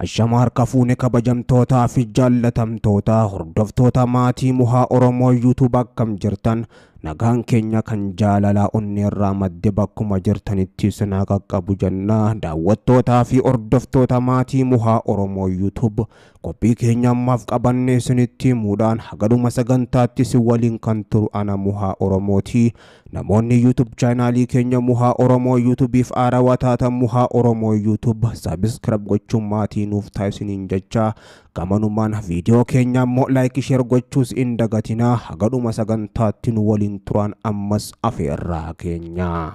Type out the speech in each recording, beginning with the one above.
Ashamar kafuune kabajamtoota fi jaallatamtoota hordoftoota maatii muhaa Oromoo YouTube akkam jirtan nagaan keenya kan jaalalaa onneerraa madde bakkuma jirtanitti sinaa qaqqabu jennaa daawwattootaa fi hordoftoota maatii muhaa Oromoo YouTube qophii keenya ammaaf qabannee isinitti muudhaan hagaduma sagantaatti si waliin kan turu ana muhaa Oromooti. Namoonni YouTube chaanaalii keenya muhaa Oromoo YouTubeif aarawaa taatan muhaa Oromoo YouTube subscribe gochuun maatii nuuf taasisaniin jecha gamanumaan viidiyoo keenya immoo like share gochuus hin dagatinaa hagaduma sagantaatti nu waliin turan ammas afeerraa keenya.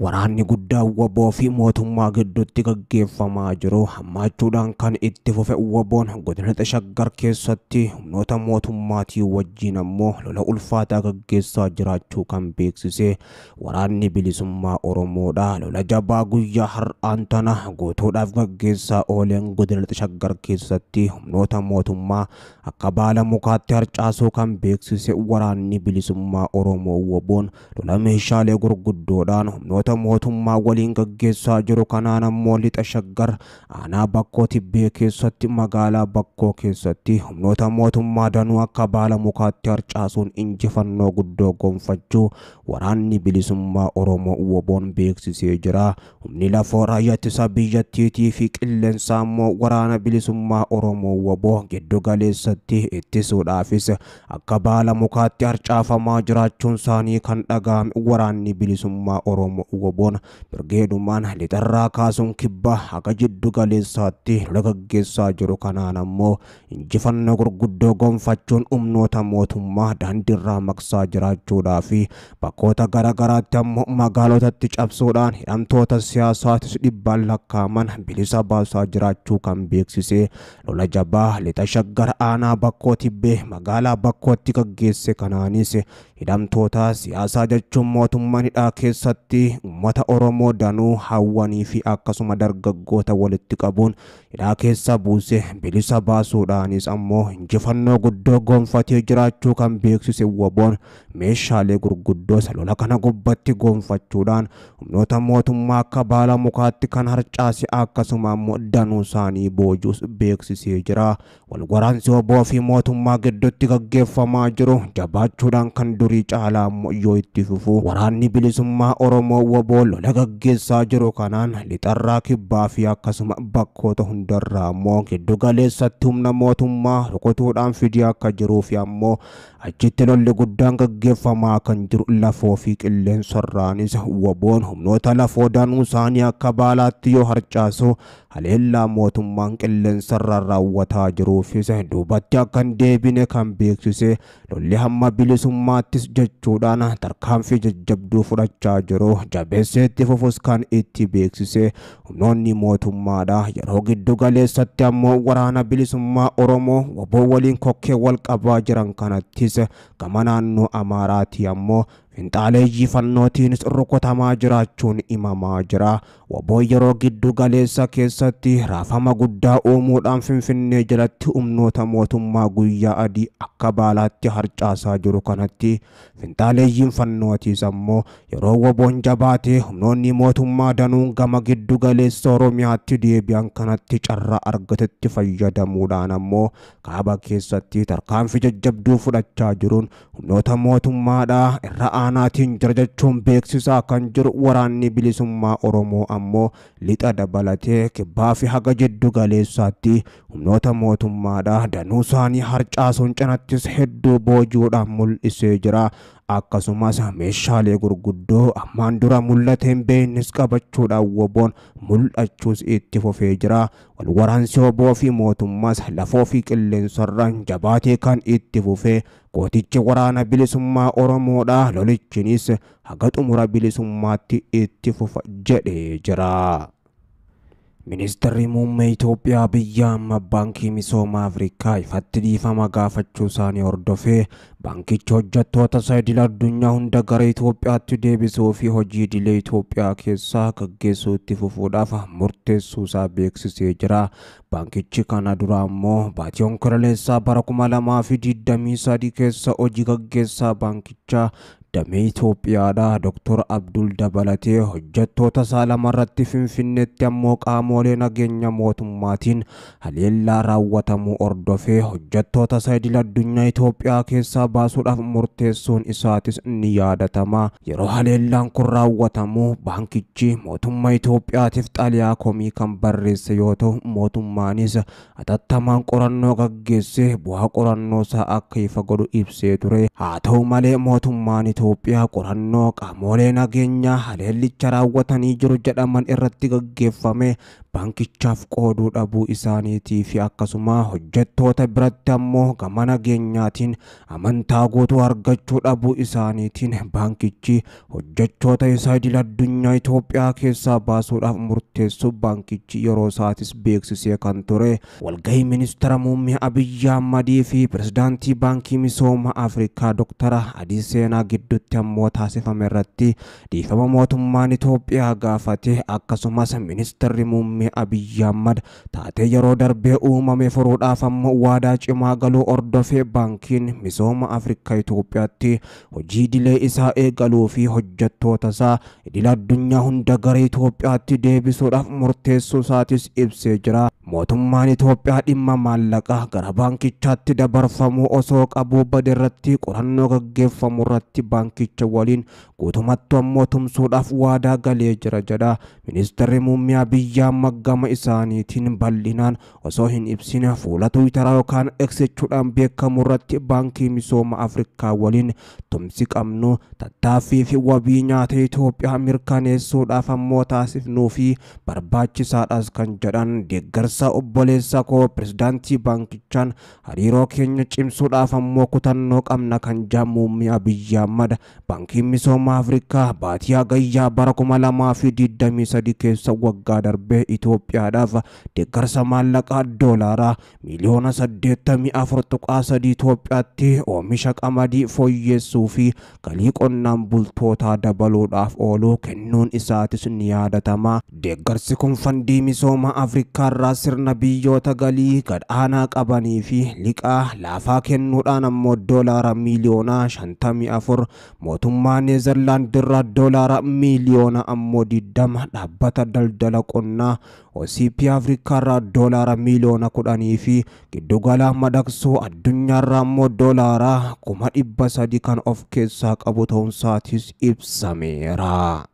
Waraanni guddaa waboo fi mootummaa gidduutti gaggeeffamaa jiru hammaachuudhaan kan itti fufe waboon godina Shaggar keessatti humnoota mootummaatii wajjin ammoo lola ulfaataa gaggeessaa jiraachuu kan beeksise waraanni bilisummaa Oromoodha. Lola jabaa guyyaa har'aan tana gootoodhaaf gaggeessaa ooleen godina Shaggar keessatti humnoota mootummaa akka baala mukaatti harcaasuu kan beeksise waraanni bilisummaa Oromoo waboon lola meeshaalee gurguddoodhaan humnoota mootummaa waliin gaggeessaa jiru kanaan ammoo lixa Shaggar aanaa Bakkoo Tibbee keessatti magaalaa Bakkoo keessatti humnoota mootummaa danuu akka baala mukaatti harcaasuun injifannoo guddoo gonfachuu waraanni bilisummaa Oromoo waboon beeksisee jira. Humni lafoo raayyaa ittisa biyyattiitii fi qilleensaa ammoo waraana bilisummaa Oromoo waboo giddu galeessatti ittisuudhaafis akka baala mukaatti harcaafamaa jiraachuun isaanii kan dhaga'ame waraanni bilisummaa Oromoo waboon birgeedumaan lixarraa kaasuun kibba haga jiddu galeessaatti lola gaggeessaa jiru kanaan ammoo injifannoo gurguddoo gonfachuun humnoota mootummaa daandiirraa maqsaa jiraachuudhaa fi bakkoota garagaraatti ammoo magaalotatti cabsuudhaan hidhamtoota siyaasaatis dhibbaan lakkaaman bilisa baasaa jiraachuu kan beeksise lola jabaa lixa Shaggar aanaa Bakkoo Tibbee magaalaa Bakkootti gaggeesse kanaanis hidhamtoota siyaasaa jechuun mootummaan hidhaa keessatti ummata Oromoo danuu hawwanii fi akkasuma dargaggoota walitti qabuun hidhaa keessa buuse bilisa baasuudhaanis ammoo injifannoo guddoo gonfatee jiraachuu kan beeksise waboon meeshaalee gurguddoo lola kana gubbatti gonfachuudhaan humnoota mootummaa akka baala mukaatti kan harcaase akkasuma ammoo danuu isaanii boojuus beeksisee jira. Walwaraansi waboo fi mootummaa gidduutti gaggeeffamaa jiru jabaachuudhaan kan durii caalaa ammoo yoo itti fufu waraanni bilisummaa Oromoo waboo lola gaggeessaa jiru kanaan lixarraa kibbaa fi akkasuma bakkoota hundarraa ammoo giddu galeessatti humna mootummaa rukutuudhaan fidii akka jiruu fi ammoo achitti lolli guddaan gaggeeffamaa kan jiru lafoo fi qilleensarraanis waboon humnoota lafoo danuu isaanii akka baalaatti yoo harcaasu haleellaa mootummaan qilleensarraa raawwataa jiruufis duubatti akka hin deebine kan beeksise lolli hamma bilisummaattis jechuudhaan tarkaanfii jajjabduu fudhachaa jiru jabeesseetti fufus kan itti beeksise humnoonni mootummaadha. Yeroo giddu galeessatti ammoo waraana bilisummaa Oromoo waboo waliin kokkee wal qabaa jiran kanattis gama naannoo Amaaraati ammoo finxaaleeyyii fannootiinis rukutamaa jiraachuun himamaa jira. Waboo yeroo giddu galeessa keessatti raafama guddaa uumuudhaan Finfinnee jalatti humnoota mootummaa guyyaa adii akka baalaatti harcaasaa jiru kanatti finxaaleeyyiin fannootiis ammoo yeroo waboon jabaatee humnoonni mootummaa danuun gama giddu galeessa Oromiyaatti deebi'an kanatti carraa argatetti fayyadamuudhaan ammoo kaaba keessatti tarkaanfii jajjabduu fudhachaa jiruun humnoota mootummaadhaa irra aanaatiin jirachuun beeksisaa kan jiru waraanni bilisummaa Oromoo ammoo lixa dabalatee kibbaa fi haga jiddu galeessaatti humnoota mootummaadhaa danuu isaanii harcaasuun cinattis hedduu boojuudhaan mul'isee jira. Akkasumas meeshaalee gurguddoo ammaan dura mul'ateen beeknis qabachuudhaan waboon mul'achuus itti fufee jira. Walwaraansi waboo fi mootummaas lafoo fi qilleensarraan jabaatee kan itti fufee gootichi waraana bilisummaa Oromoodha. Lolichinis haga xumura bilisummaatti itti fufa jedhee jira. Ministeerri muummee Itoophiyaa biyya amma baankii misooma Afrikaa ifatti dhiifama gaafachuu isaanii hordofee baankichi hojjettoota saayidil addunyaa hunda gara Itoophiyaatti deebisuu fi hojii idilee Itoophiyaa keessaa gaggeessuu itti fufuudhaaf murteessuu isaa beeksisee jira. Baankichi kana dura ammoo baatii onkololeessaa bara 2023 keessa hojii gaggeessaa baankichaa damee Itoophiyaadhaa Dr. Abdul Dabalatee hojjettoota saalamarratti Finfinneetti ammoo qaamolee nageenya mootummaatiin haleellaa raawwatamuu ordofee hojjettoota idil addunyaa Itoophiyaa keessaa baasuudhaaf murteessuun isaatis ni yaadatama. Yeroo haleellaan kun raawwatamu baankichi mootummaa Itoophiyaatiif xaliyaa komii kan barreesse yoo ta'u mootummaanis atattamaan qorannoo gaggeessee bu'aa qorannoo isaa akka ifa godhu ibsee ture. Haa ta'u malee mootummaan Itoophiyaa qorannoo qaamolee nageenyaa haleellicha raawwatanii jiru jedhaman irratti gaggeeffame baankichaaf qooduu dhabuu isaaniitii fi akkasuma hojjettoota biratti ammoo gama nageenyaatiin amantaa guutuu argachuu dhabuu isaaniitiin baankichi hojjettoota isaa idil addunyaa Itoophiyaa keessaa baasuudhaaf murteessu baankichi yeroo isaatis beeksisee kan ture. Walgahii ministeera muummee Abiyyi Ahmadii fi pirezidaantii baankii misooma Afrikaa Dr. Adii Seenaa gidduutti ammoo taasifame irratti dhiifama mootummaan Itoophiyaa gaafate akkasumas ministeerri muummee Abiyyi Ahmad taatee yeroo darbee uumame furuudhaaf ammoo waadaa cimaa galuu ordofee baankiin misooma Afrikaa Itoophiyaatti hojii idilee isaa eegaluu fi hojjettoota isaa idil addunyaa hunda gara Itoophiyaatti deebisuudhaaf murteessuu isaatis ibsee jira. Mootummaan Itoophiyaa dhimma maallaqaa gara baankichaatti dabarfamuu osoo qabuu bade irratti qorannoo gaggeeffamu irratti baankicha waliin guutumatti ammoo tumsuudhaaf waadaa galee jira jedha. Ministeerri muummee Abiyyi Ahmad gama isaaniitiin bal'inaan osoo hin ibsin fuula Tiwiitaraa yookaan X-dhaan beekamu irratti baankii misooma Afrikaa waliin tumsi qabnu tattaaffii fi wabii nyaata Itoophiyaa mirkaneessuudhaaf ammoo taasifnuu fi barbaachisaadhas kan jedhan deeggarsa obboleessa koo pirezidaantii baankichaan hariiroo keenya cimsuudhaaf ammoo kutannoo qabna kan jedhan muummee Abiyyi Ahmad baankiin misooma Afrikaa baatii hagayyaa bara 2023 keessa waggaa darbee Itoophiyaadhaaf deeggarsa maallaqaa doolaaraa miliyoona 84.3 Itoophiyaatti oomisha qamadii fooyyessuu fi galii qonnaan bultootaa dabaluudhaaf oolu kennuun isaatis ni yaadatama. Deeggarsi kun fandii misooma Afrikaa irraa sirna biyyoota galii gad aanaa qabanii fi liqaa laafaa kennuudhaan ammoo doolaara miliyoona 54 mootummaa Neezerlaand irraa doolaara miliyoona ammoo 20 dhaabbata daldala qonnaa OCP Afrikaa irraa doolaara miliyoona 10 fi giddugala madaqsuu addunyaa irraa ammoo doolaara 300 kan of keessaa qabu ta'uun isaatis ibsameera.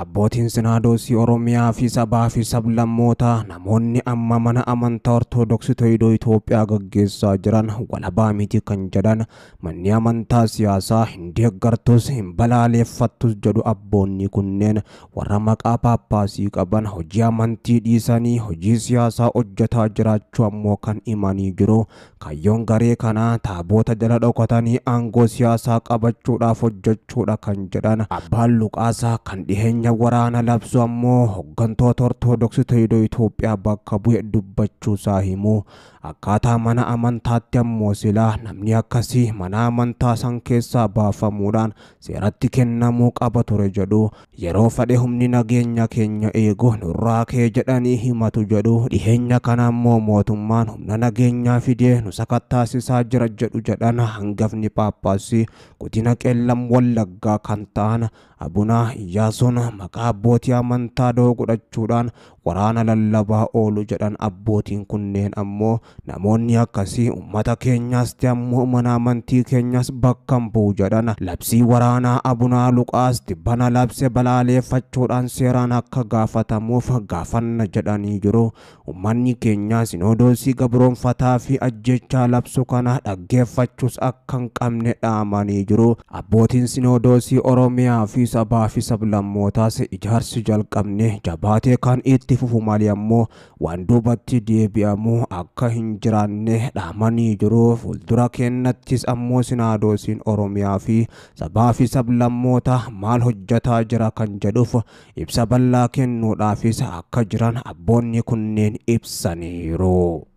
Abbootiin Sinaadoosii Oromiyaa fi sabaa fi sablammoota namoonni amma mana amantaa Ortodoksii Tawaahidoo Itoophiyaa gaggeessaa jiran walabaa miti kan jedhan manni amantaa siyaasaa hin deeggartus hin balaaleffattus jedhu abboonni kunneen warra maqaa paappaasii qaban hojii amantii dhiisanii hojii siyaasaa hojjetaa jiraachuu ammoo kan himanii jiru. Kaayyoon garee kanaa taaboota jala dhokatanii aangoo siyaasaa qabachuudhaaf hojjechuudha kan jedhan abbaan Luqaasaa kan dhiheenya waraana labsu ammoo hoggantoota Ortodoksii Tawaahidoo Itoophiyaa bakka bu'e dubbachuu isaa himu. Akkaataa mana amantaatti ammoo silaa namni akkasii mana amantaa san keessaa baafamuudhaan seeratti kennamuu qaba ture jedhu. Yeroo fedhe humni nageenya keenya eegu nurraa kee jedhanii himatu jedhu. Dhiheenya kana ammoo mootummaan humna nageenyaa fidee nu sakattaasisaa jira jedhu jedhan hangafni paappaasii godina Qeellam Wallaggaa kan ta'an Abuna Iyyaasuun maqaa abbootii amantaa doo godhachuudhaan waraana lallabaa oolu jedhan abbootiin kunneen ammoo namoonni akkasii ummata keenyaas ta'e ammoo mana amantii keenyaas bakka bu'u jedhan. Labsii waraanaa Abunaa Luqaas tibbana labse balaaleffachuudhaan seeraan akka gaafatamuuf gaafanna jedhanii jiru. Ummanni keenya Sinodoosii gabroonfataa fi ajjechaa labsu kana dhaggeeffachuus akka hin qabne dhaamanii jiru. Abbootiin Sinodoosii Oromiyaa fi sabaa fi sablammootaas ijaarsi jalqabne jabaatee kan itti fufu malee ammoo waan duubatti deebi'amu akka hin jiraanne dhaamanii jiru. Fuuldura keenyattis ammoo Sinodoosiin Oromiyaa fi sabaa fi sablammoota maal hojjetaa jira kan jedhuuf ibsa bal'aa kennuudhaafis akka jiran abboonni kunneen ibsaniiru.